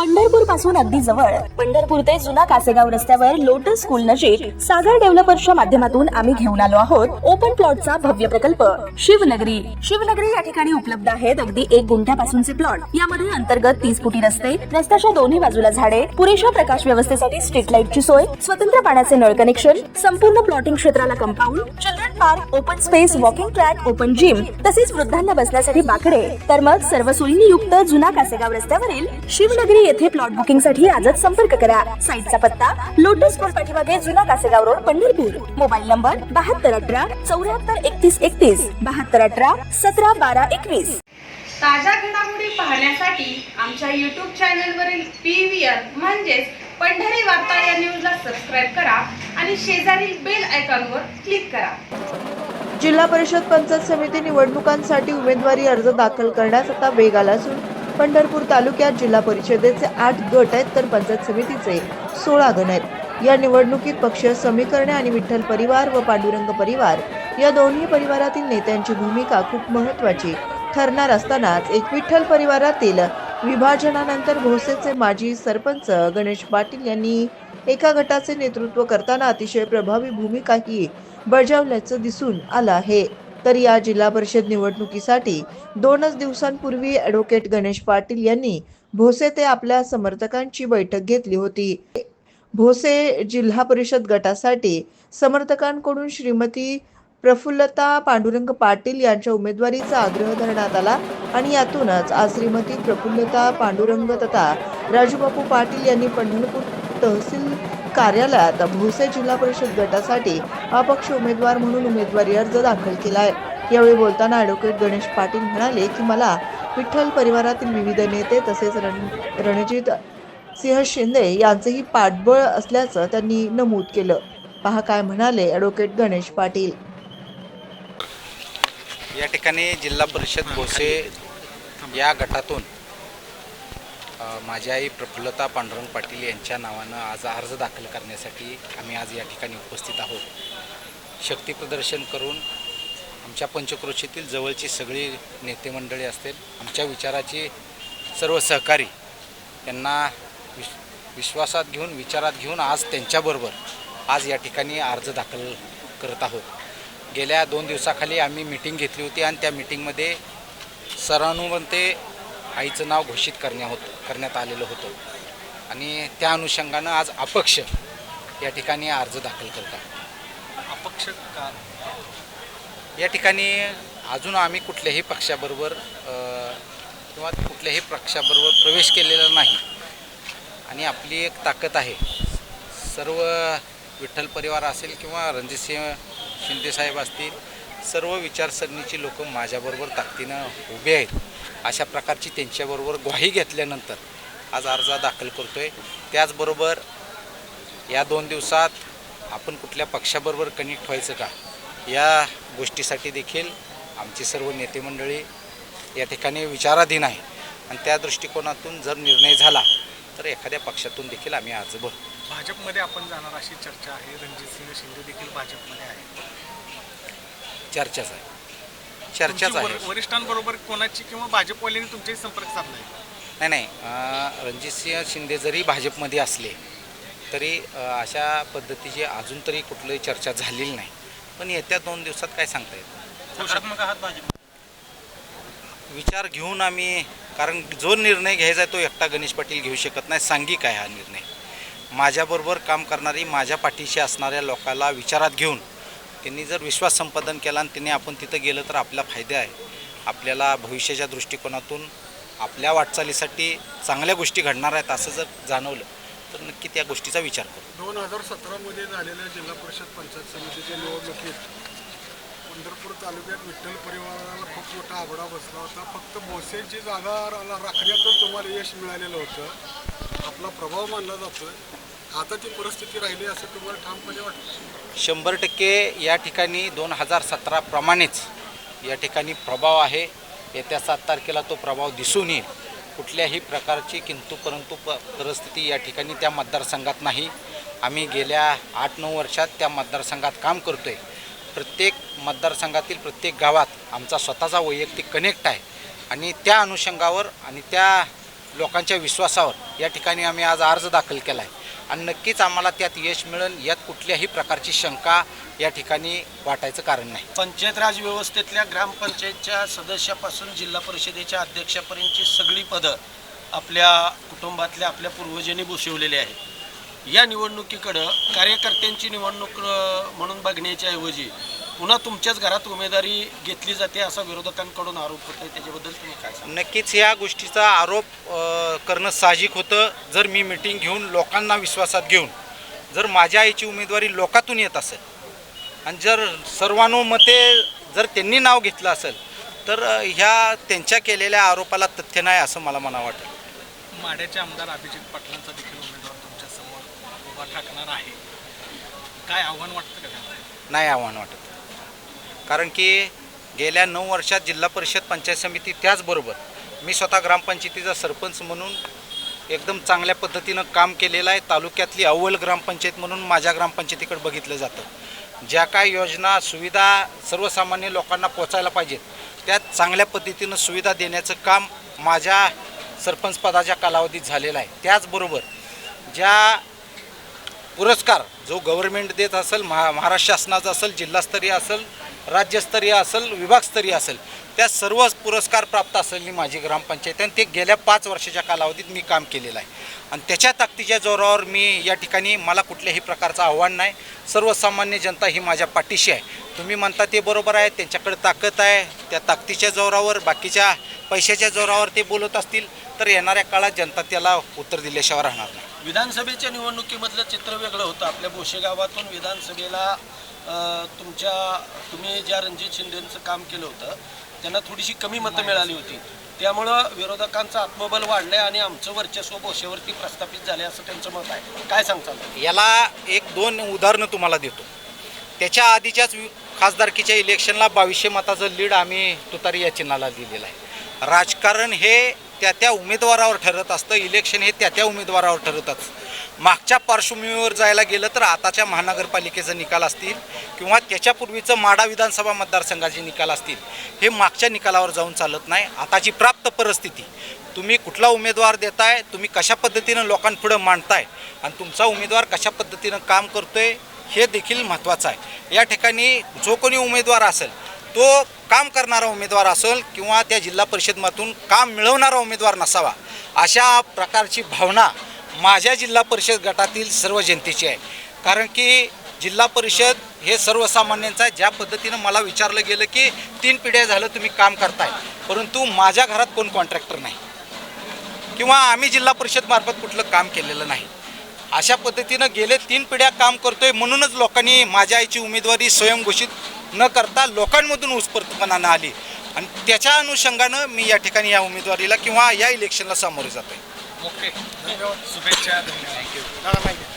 पंढरपूर पासून अगदी जवळ पंढरपूर ते जुना कासेगाव रस्त्यावर लोटस स्कूल नजीक सागर डेव्हलपर्सच्या माध्यमातून आम्ही घेऊन आलो आहोत ओपन प्लॉटचा भव्य प्रकल्प शिवनगरी। शिवनगरी या ठिकाणी उपलब्ध आहेत अगदी 1 गुंठ्यापासूनचे प्लॉट। यामध्ये अंतर्गत 30 फुटी रस्ते, रस्त्याच्या दोन्ही बाजूला झाडे, पुरेशा प्रकाश व्यवस्थेसाठी स्ट्रीट लाईटची सोय, स्वतंत्र पाण्याचे नळ कनेक्शन, संपूर्ण प्लॉटिंग क्षेत्राला compound, children park, open space, walking track, open gym, तसेच वृद्धांना बसण्यासाठी बाकडे। तर मग सर्व सोयींनी युक्त जुना कासेगाव रस्त्यावरील शिवनगरी येथे प्लॉट बुकिंग साठी आजच संपर्क करा। साईटचा पत्ता लोटस स्कूल पाठीमागे जुना Kasegaon road Pandharpur. Mobile number 7218 74 31 31 7218 17 12 21। ताज्या घडामोडी पाहण्यासाठी आमच्या YouTube चॅनलवरील PVR म्हणजेच पंढरी वार्ता या न्यूजला सबस्क्राइब करा आणि शेजारील बेल आयकॉनवर क्लिक करा। जिल्हा परिषद पंचायत समिती निवडणुकांसाठी उमेदवारी अर्ज दाखल करण्यास आता वेग आला असून पंढरपूर तालुक्यात जिल्हा परिषदेचे 8 गट आहेत तर पंचायत समितीचे 16 गण आहेत। या निवडणुकीत पक्षीय समीकरणे आणि विठ्ठल परिवार व पांडुरंग परिवार या दोन्ही परिवारातील नेत्यांची भूमिका खूप महत्त्वाची ठरणार असतानाच एक विठ्ठल परिवारातील विभाजनानंतर भोसेचे माजी सरपंच गणेश पाटील यांनी एका गटाचे नेतृत्व करताना अतिशय प्रभावी भूमिकाही बजावल्याचं दिसून आलं आहे। तर या जिल्हा परिषद निवडणुकीसाठी 2 दिवसांपूर्वी ॲडव्होकेट गणेश पाटील यांनी भोसे ते आपल्या समर्थकांची बैठक घेतली होती। भोसे जिल्हा परिषद गटासाठी समर्थकांकडून श्रीमती प्रफुल्लता पांडुरंग पाटील यांच्या उमेदवारीचा आग्रह धरण्यात आला आणि यातूनच आज श्रीमती प्रफुल्लता पांडुरंग तथा राजूबापू पाटील यांनी पंढरपूर तहसील कार्यालयात भोसे जिल्हा परिषद गटासाठी अपक्ष उमेदवार म्हणून उमेदवारी अर्ज दाखल केला आहे। यावेळी बोलताना ॲडव्होकेट गणेश पाटील म्हणाले की मला विठ्ठल परिवारातील विविध नेते तसेच रणजित सिंह शिंदे यांचेही पाठबळ असल्याचं त्यांनी नमूद केलं। पहा काय म्हणाले ॲडव्होकेट गणेश पाटील। या ठिकाणी जिल्हा परिषद भोसे या गटातून माझी आई प्रफुल्लता पांडुरंग पाटील यांच्या नावानं आज अर्ज दाखल करण्यासाठी आम्ही आज या ठिकाणी उपस्थित आहोत। शक्ती प्रदर्शन करून आमच्या पंचक्रोशीतील जवळची सगळी नेते मंडळी असतील, आमच्या विचाराची सर्व सहकारी यांना विश्वासात घेऊन विचारात घेऊन आज त्यांच्याबरोबर आज या ठिकाणी अर्ज दाखल करत आहोत। गेल्या 2 दिवसाखाली आम्ही मीटिंग घेतली होती आणि त्या मीटिंगमध्ये सर्वानुमते आईचं नाव घोषित करण्यात आलेलं होतं आणि त्या अनुषंगानं आज अपक्ष या ठिकाणी अर्ज दाखल करत आहोत। अपक्ष का या ठिकाणी अजून आम्ही कुठल्याही पक्षाबरोबर किंवा कुठल्याही पक्षाबरोबर प्रवेश केलेला नाही आणि आपली एक ताकद आहे, सर्व विठ्ठल परिवार असेल किंवा रणजितसिंह शिंदे साहेब असतील, सर्व विचारसरणीची लोक माझ्याबरोबर ताकदीनं उभे आहेत। अशा प्रकारची त्यांच्याबरोबर ग्वाही घेतल्यानंतर आज अर्ज दाखल करतो आहे। त्याचबरोबर या 2 दिवसात आपण कुठल्या पक्षाबरोबर कनेक्ट व्हायचं का या गोष्टीसाठी देखील आमची सर्व नेते मंडळी या ठिकाणी विचाराधीन आहे आणि त्या दृष्टिकोनातून जर निर्णय झाला तर एखाद्या पक्षातून देखील आम्ही अर्ज भरू। भाजपमध्ये आपण जाणार अशी चर्चा आहे, रणजितसिंह शिंदे देखील भाजपमध्ये आहे। चर्चाच आहे वरिष्ठांबरोबर कोणाची किंवा भाजपवाल्यांनी तुमच्याशी संपर्क साधला नाही रणजितसिंह शिंदे जरी भाजपमध्ये असले तरी अशा पद्धतीची अजून तरी कुठलीही चर्चा झालेली नाही, पण येत्या 2 दिवसात काय सांगता येतं। सकारात्मक आहात भाजप विचार घेऊन आम्ही, कारण जो निर्णय घ्यायचा आहे तो एकटा गणेश पाटील घेऊ शकत नाही, सांघिक आहे हा निर्णय। माझ्याबरोबर काम करणारी माझ्या पाठीशी असणाऱ्या लोकांना विचारात घेऊन त्यांनी जर विश्वास संपादन केला आणि त्यांनी आपण तिथं गेलं तर आपला फायदा आहे। आपल्याला भविष्याच्या दृष्टिकोनातून आपल्या वाटचालीसाठी चांगल्या गोष्टी घडणार आहेत असं जर जाणवलं तर नक्की त्या गोष्टीचा विचार करू। 2017मध्ये झालेल्या जिल्हा परिषद पंचायत समितीच्या निवडणुकीत पंढरपूर तालुक्यात विठ्ठल परिवाराला खूप मोठा आबडा बसला होता। फक्त भोसेची जागा राखण्यातच तुम्हाला यश मिळालेलं होतं, आपला प्रभाव मानला जातो। आता ती परिस्थिती राहिली असं तुम्हाला ठामपणे वाटतं? 100% या ठिकाणी 2017 प्रमाणेच या ठिकाणी प्रभाव आहे। येत्या 7 तारखेला तो प्रभाव दिसून येईल। कुठल्याही प्रकारची किंतु परंतु परिस्थिती या ठिकाणी त्या मतदारसंघात नाही। आम्ही गेल्या 8-9 वर्षात त्या मतदारसंघात काम करतो आहे। प्रत्येक मतदारसंघातील प्रत्येक गावात आमचा स्वतःचा वैयक्तिक कनेक्ट आहे आणि त्या अनुषंगावर आणि त्या लोकांच्या विश्वासावर या ठिकाणी आम्ही आज अर्ज दाखल केला आहे आणि नक्कीच आम्हाला त्यात यश मिळेल यात कुठल्याही प्रकारची शंका या ठिकाणी वाटायचं कारण नाही. पंचायत राज व्यवस्थेतल्या ग्रामपंचायतच्या सदस्यापासून जिल्हा परिषदेच्या अध्यक्षापर्यंतची सगळी पदं आपल्या कुटुंबातल्या आपल्या पूर्वजांनी भूषवलेली आहेत. या निवडणुकीकडं कार्यकर्त्यांची निवडणूक म्हणून बघण्याच्या ऐवजी पुन्हा तुमच्याच घरात उमेदवारी घेतली जाते असा विरोधकांकडून आरोप होतोय, त्याच्याबद्दल तुम्ही काय सांगा? नक्कीच या गोष्टीचा आरोप करणं साहजिक होतं. जर मी मिटिंग घेऊन लोकांना विश्वासात घेऊन जर माझ्या आईची उमेदवारी लोकातून येत असेल आणि जर सर्वानुमते जर त्यांनी नाव घेतलं असेल तर ह्या त्यांच्या केलेल्या आरोपाला तथ्य नाही असं मला वाटतं. माढ्याचे आमदार अभिजित पाटलांचा देखील उमेदवार तुमच्यासमोर उभा ठाकणार आहे. काय आव्हान वाटतं का त्यांना? नाही आव्हान वाटत, कारण की गेल्या 9 वर्षात जिल्हा परिषद पंचायत समिती त्याचबरोबर मी स्वतः ग्रामपंचायतीचा सरपंच म्हणून एकदम चांगल्या पद्धतीनं काम केलेलं आहे. तालुक्यातली अव्वल ग्रामपंचायत म्हणून माझ्या ग्रामपंचायतीकडे बघितलं जातं. ज्या काय योजना सुविधा सर्वसामान्य लोकांना पोचायला पाहिजेत त्या चांगल्या पद्धतीनं सुविधा देण्याचं काम माझ्या सरपंच पदाच्या कालावधीत झालेलं आहे. त्याचबरोबर ज्या पुरस्कार जो गव्हर्नमेंट देत असेल, महाराष्ट्र शासनाचा असेल, जिल्हास्तरीय असेल, राज्यस्तरीय असेल, विभागस्तरीय असेल, त्या सर्व पुरस्कार प्राप्त असलेली माझी ग्रामपंचायत आणि ते गेल्या 5 वर्षाच्या कालावधीत मी काम केलेलं आहे आणि त्याच्या ताकदीच्या जोरावर मी या ठिकाणी मला कुठल्याही प्रकारचं आव्हान नाही. सर्वसामान्य जनता ही माझ्या पाठीशी आहे. तुम्ही म्हणता ते बरोबर आहे, त्यांच्याकडे ताकद आहे, त्या ताकदीच्या जोरावर बाकीच्या पैशाच्या जोरावर ते बोलत असतील तर येणाऱ्या काळात जनता त्याला उत्तर दिल्याशिवाय राहणार नाही. विधानसभेच्या निवडणुकीमधलं चित्र वेगळं होतं. आपल्या भोसे गावातून विधानसभेला तुम्ही ज्या रणजित शिंदेंचं काम केलं होतं त्यांना थोडीशी कमी मतं मिळाली होती. त्यामुळं विरोधकांचं आत्मबल वाढलंय आणि आमचं वर्चस्व भोसेवरती प्रस्थापित झाले असं त्यांचं मत आहे. काय सांगताल? याला 1-2 उदाहरणं तुम्हाला देतो. त्याच्या आधीच्याच खासदारकीच्या इलेक्शनला 2200 मताचं लीड आम्ही तुतारी या चिन्हाला दिलेलं आहे. राजकारण हे त्या उमेदवारावर ठरत असतं, इलेक्शन हे त्या उमेदवारावर ठरत असतं. मागच्या पार्श्वभूमीवर जायला गेलं तर आताच्या महानगरपालिकेचे निकाल असतील किंवा त्याच्यापूर्वीचं माढा विधानसभा मतदारसंघाचे निकाल असतील, हे मागच्या निकालावर जाऊन चालत नाही. आताची प्राप्त परिस्थिती, तुम्ही कुठला उमेदवार देताय, तुम्ही कशा पद्धतीनं लोकांपुढं मांडताय आणि तुमचा उमेदवार कशा पद्धतीनं काम करतोय हे देखील महत्त्वाचं आहे. या ठिकाणी जो कोणी उमेदवार असेल तो काम करणारा उमेदवार असेल किंवा त्या जिल्हा परिषदमधून काम मिळवणारा उमेदवार नसावा अशा प्रकारची भावना माझ्या जिल्हा परिषद गटातील सर्व जनतेची आहे. कारण की जिल्हा परिषद हे सर्वसामान्यांचं आहे. ज्या पद्धतीनं मला विचारलं गेलं की 3 पिढ्या झालं तुम्ही काम करताय परंतु माझ्या घरात कोण कॉन्ट्रॅक्टर नाही किंवा आम्ही जिल्हा परिषदमार्फत कुठलं काम केलेलं नाही, अशा पद्धतीनं गेले 3 पिढ्या काम करतोय म्हणूनच लोकांनी माझ्या आईची उमेदवारी स्वयंघोषित न करता लोकांमधून उत्स्फूर्तपणानं आली आणि त्याच्या अनुषंगानं मी या ठिकाणी या उमेदवारीला किंवा या इलेक्शनला सामोरे जातोय. ओके, धन्यवाद, शुभेच्छा, धन्यवाद.